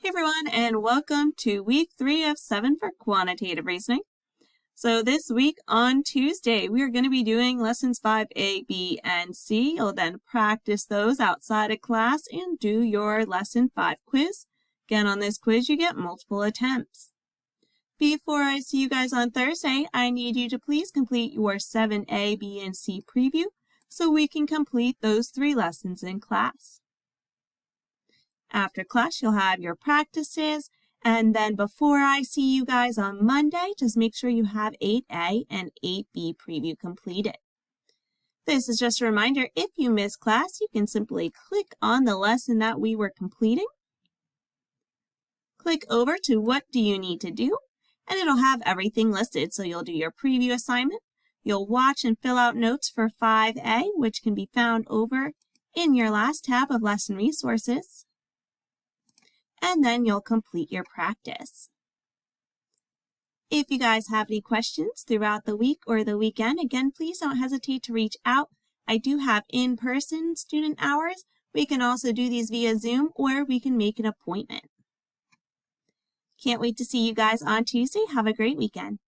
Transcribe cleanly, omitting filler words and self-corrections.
Hey everyone, and welcome to week 3 of 7 for quantitative reasoning. So this week on Tuesday, we are going to be doing lessons 5A, B, and C. You'll then practice those outside of class and do your lesson 5 quiz. Again, on this quiz, you get multiple attempts. Before I see you guys on Thursday, I need you to please complete your 7A, B, and C preview so we can complete those 3 lessons in class. After class, you'll have your practices, and then before I see you guys on Monday, just make sure you have 8A and 8B preview completed. This is just a reminder, if you miss class, you can simply click on the lesson that we were completing. Click over to what do you need to do, and it'll have everything listed. So you'll do your preview assignment, you'll watch and fill out notes for 5A, which can be found over in your last tab of lesson resources. And then you'll complete your practice. If you guys have any questions throughout the week or the weekend, again, please don't hesitate to reach out. I do have in-person student hours. We can also do these via Zoom, or we can make an appointment. Can't wait to see you guys on Tuesday. Have a great weekend.